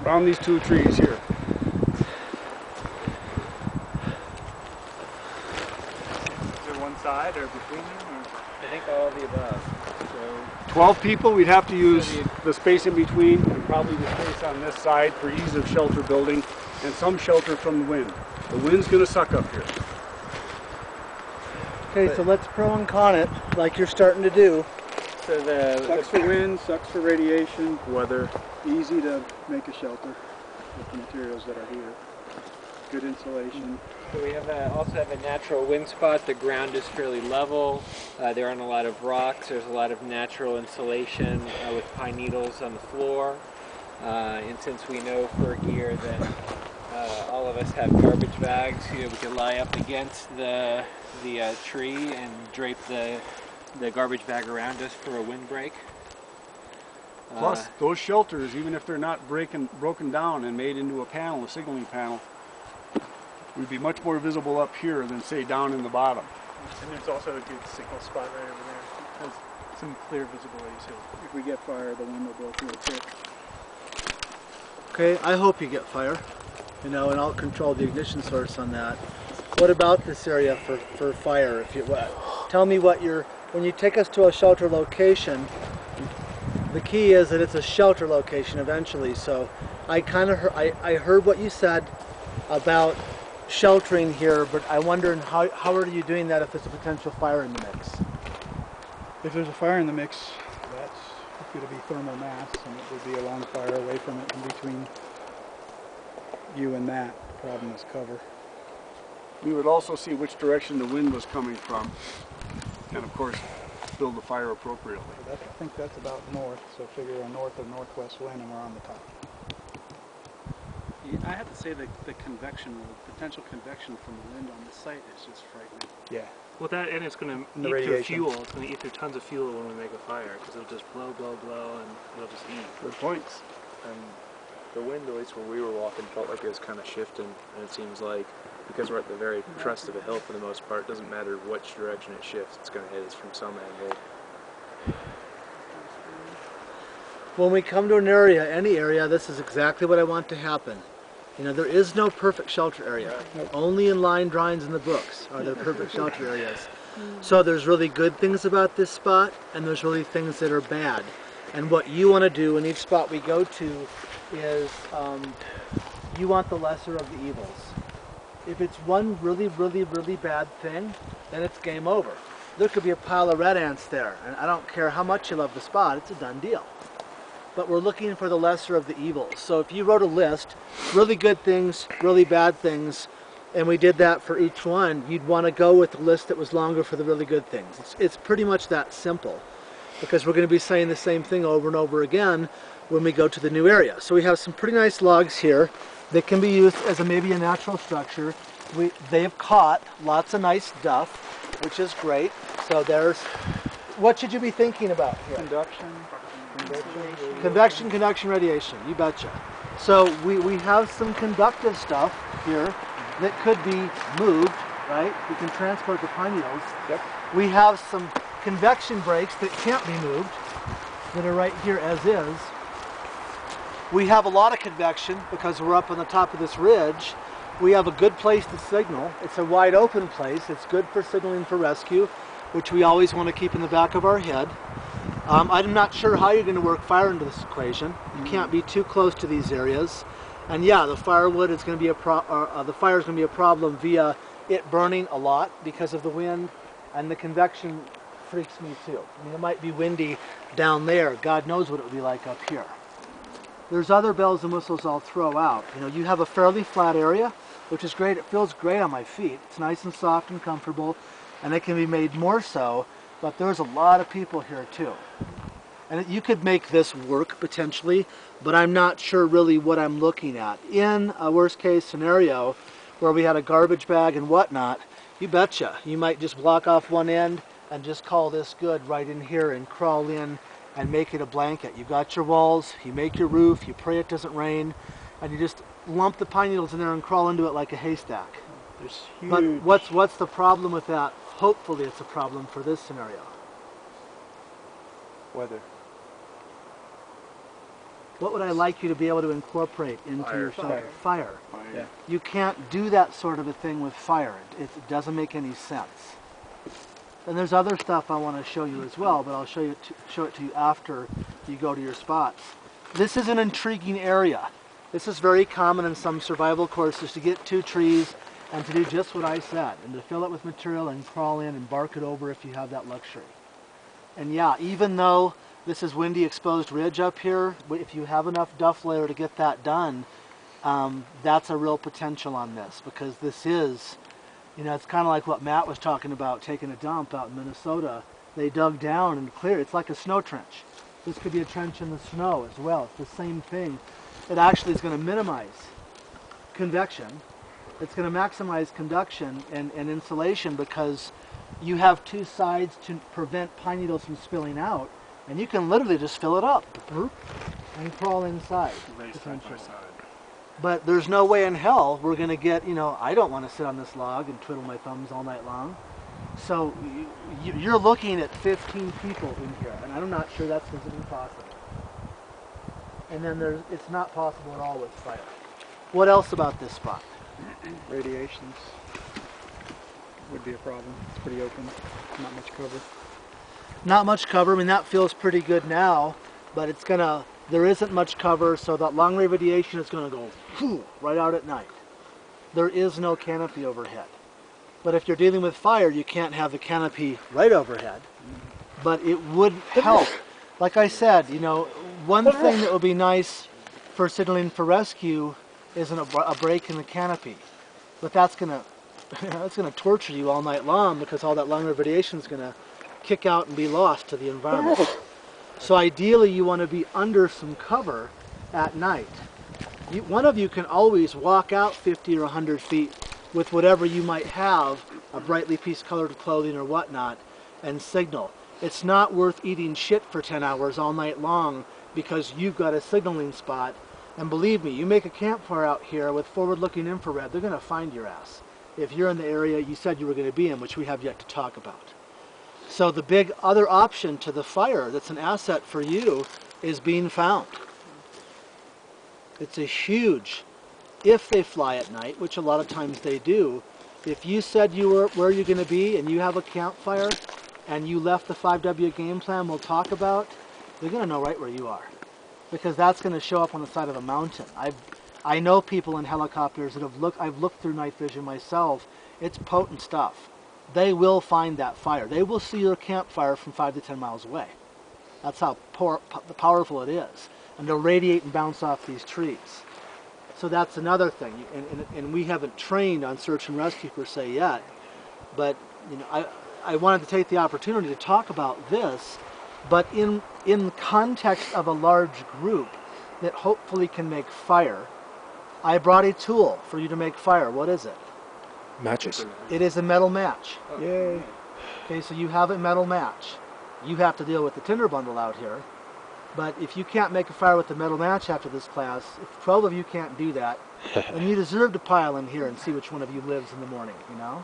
around these two trees here. Is it one side or between them? Or? I think all of the above. So 12 people, we'd have to use the space in between and probably the space on this side for ease of shelter building and some shelter from the wind. The wind's going to suck up here. Okay, so let's pro and con it like you're starting to do. So Sucks for wind, sucks for radiation, weather. Easy to make a shelter with the materials that are here. Good insulation. So we have also have a natural wind spot. The ground is fairly level. There aren't a lot of rocks. There's a lot of natural insulation with pine needles on the floor. And since we know for gear that all of us have garbage bags, we can lie up against the tree and drape the garbage bag around us for a windbreak. Plus, those shelters, even if they're not broken down and made into a panel, a signaling panel, would be much more visible up here than, say, down in the bottom. And there's also a good signal spot right over there. It has some clear visibility, so If we get fire, the wind will blow through it quick. Okay, I hope you get fire, you know, and I'll control the ignition source on that. What about this area for fire? If you tell me what when you take us to a shelter location, the key is that it's a shelter location eventually. So I I heard what you said about sheltering here, but I wonder how are you doing that if there's a potential fire in the mix? If there's a fire in the mix, that's going to be thermal mass, and it would be a long fire away from it in between you and that. The problem is cover. We would also see which direction the wind was coming from, and of course, build the fire appropriately. I think that's about north, so figure a north or northwest wind, and we're on the top. I have to say that the potential convection from the wind on the site is just frightening. Yeah. well, that and it's going to eat through fuel. It's going to eat through tons of fuel when we make a fire because it'll just blow, and it'll just eat. Good points. And the wind, at least when we were walking, felt like it was kind of shifting, and it seems like because we're at the very crest of a hill for the most part, it doesn't matter which direction it shifts, it's going to hit us from some angle. When we come to an area, any area, this is exactly what I want to happen. You know, there is no perfect shelter area. Only in line drawings in the books are there perfect shelter areas. So there's really good things about this spot, and there's really things that are bad. And what you want to do in each spot we go to is you want the lesser of the evils. If it's one really, really, really bad thing, then it's game over. There could be a pile of red ants there, and I don't care how much you love the spot, it's a done deal. But we're looking for the lesser of the evils. So if you wrote a list, really good things, really bad things, and we did that for each one, you'd want to go with the list that was longer for the really good things. It's pretty much that simple, because we're going to be saying the same thing over and over again when we go to the new area. So we have some pretty nice logs here that can be used as maybe a natural structure. They've caught lots of nice duff, which is great. So there's, what should you be thinking about here? Convection, conduction, radiation, you betcha. So we have some conductive stuff here that could be moved, right? We can transport the pine needles. Yep. We have some convection breaks that can't be moved, that are right here as is. We have a lot of convection because we're up on the top of this ridge. We have a good place to signal. It's a wide open place. It's good for signaling for rescue, which we always want to keep in the back of our head. I'm not sure how you're going to work fire into this equation. You can't be too close to these areas. And yeah, the firewood is going to be the fire is going to be a problem via it burning a lot because of the wind, and the convection freaks me too. I mean, it might be windy down there. God knows what it would be like up here. There's other bells and whistles I'll throw out. You know, you have a fairly flat area, which is great. It feels great on my feet. It's nice and soft and comfortable, and it can be made more so. But there's a lot of people here too. And you could make this work potentially, but I'm not sure really what I'm looking at. In a worst case scenario where we had a garbage bag and whatnot, you betcha, you might just block off one end and just call this good right in here and crawl in and make it a blanket. You've got your walls, you make your roof, you pray it doesn't rain, and you just lump the pine needles in there and crawl into it like a haystack. There's huge... But what's the problem with that? Hopefully it's a problem for this scenario. Weather. what would I like you to be able to incorporate into your shelter? Fire. Yeah. You can't do that sort of a thing with fire. It doesn't make any sense. And there's other stuff I want to show you as well, but I'll show it to you after you go to your spots. This is an intriguing area. This is very common in some survival courses to get 2 trees and to do just what I said, and to fill it with material and crawl in and bark it over if you have that luxury. And yeah, even though this is windy exposed ridge up here, if you have enough duff layer to get that done, that's a real potential on this, because this is, you know, it's kind of like what Matt was talking about, taking a dump out in Minnesota. They dug down and cleared. It's like a snow trench. This could be a trench in the snow as well. It's the same thing. It actually is going to minimize convection. It's going to maximize conduction and insulation, because you have 2 sides to prevent pine needles from spilling out, and you can literally just fill it up and crawl inside. But there's no way in hell we're going to get, you know, I don't want to sit on this log and twiddle my thumbs all night long. So you're looking at 15 people in here, and I'm not sure that's physically possible. And then it's not possible at all with fire. What else about this spot? Radiations would be a problem. It's pretty open, not much cover. Not much cover. I mean, that feels pretty good now, but there isn't much cover, so that long range radiation is going to go right out at night. There is no canopy overhead. But if you're dealing with fire, you can't have the canopy right overhead. But it would help. Like I said, you know, one thing that would be nice for signaling for rescue isn't a break in the canopy. But that's going to torture you all night long, because all that long range radiation is going to kick out and be lost to the environment. So ideally you want to be under some cover at night. One of you can always walk out 50 or 100 feet with whatever you might have, a brightly piece-colored clothing or whatnot, and signal. It's not worth eating shit for 10 hours all night long because you've got a signaling spot. And believe me, you make a campfire out here with forward-looking infrared, they're going to find your ass if you're in the area you said you were going to be in, which we have yet to talk about. So the big other option to the fire that's an asset for you is being found. It's a huge, if they fly at night, which a lot of times they do, if you said you were where you're going to be and you have a campfire and you left the 5W game plan we'll talk about, they're going to know right where you are, because that's going to show up on the side of a mountain. I know people in helicopters that I've looked through night vision myself. It's potent stuff. They will find that fire. They will see your campfire from 5 to 10 miles away. That's how powerful it is. And they'll radiate and bounce off these trees. So that's another thing. And we haven't trained on search and rescue per se yet. But you know, I wanted to take the opportunity to talk about this, but in the context of a large group that hopefully can make fire. I brought a tool for you to make fire. What is it? Matches. It is a metal match. Yay. Okay, so you have a metal match. You have to deal with the tinder bundle out here. But if you can't make a fire with the metal match after this class, if 12 of you can't do that, then you deserve to pile in here and see which one of you lives in the morning, you know?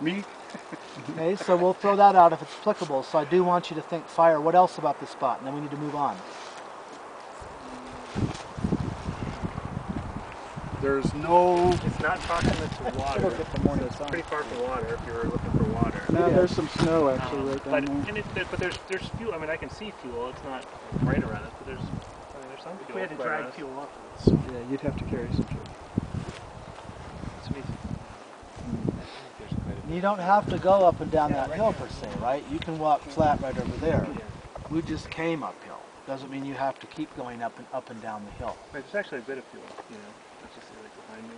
Me? Okay, so we'll throw that out if it's applicable. So I do want you to think fire. What else about this spot? And then we need to move on. There's no... It's not proximate to water. It'll get the morning It's sun. pretty far from water if you were looking for water. No, there's some snow actually right But down there. but there's fuel. I mean, I can see fuel. It's not right around us, but there's some fuel. We had to right drag around us. fuel off of this. Yeah, you'd have to carry some fuel. You don't have to go up and down that hill per se, right? You can walk flat right over there. We just came uphill. Doesn't mean you have to keep going up and down the hill. Right, there's actually a bit of fuel, you know. Let's just see, like behind me.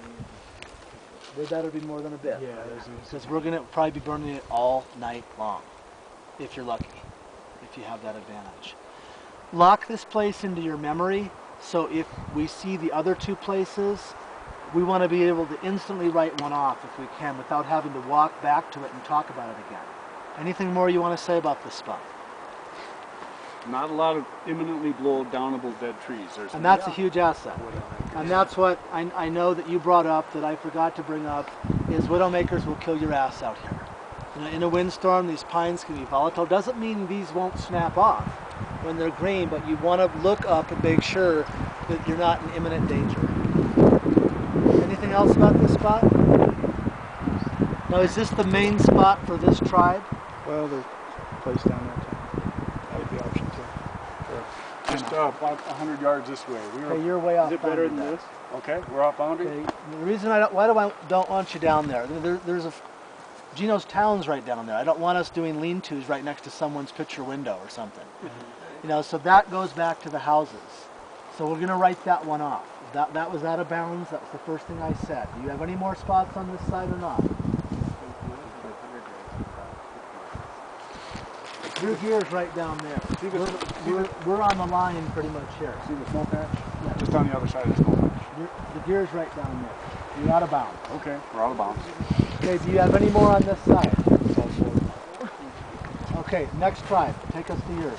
There better be more than a bit. Yeah, Because we're going to probably be burning it all night long, if you're lucky, if you have that advantage. Lock this place into your memory, so if we see the other two places, we want to be able to instantly write one off if we can, without having to walk back to it and talk about it again. Anything more you want to say about this spot? Not a lot of imminently blow-downable dead trees. And that's a huge asset. And that's what I know that you brought up that I forgot to bring up, is widowmakers will kill your ass out here. In a windstorm, these pines can be volatile. Doesn't mean these won't snap off. when they're green, but you want to look up and make sure that you're not in imminent danger. Anything else about this spot? Now, is this the main spot for this tribe? Well, there's a place down there too. That would be option two. Just about 100 yards this way. Okay, you're way off. Is it better than this? Okay, we're off boundary. Okay. The reason I don't want you down there. There's a Gino's Town's right down there. I don't want us doing lean-tos right next to someone's picture window or something. You know, so that goes back to the houses. So we're going to write that one off. That was out of bounds. That was the first thing I said. Do you have any more spots on this side or not? Your gear's right down there. We're on the line pretty much here. See the snow patch? Yeah. Just on the other side of the snow patch. The gear's right down there. You're out of bounds. Okay, we're out of bounds. Okay, do you have any more on this side? Okay, next tribe. Take us to yours.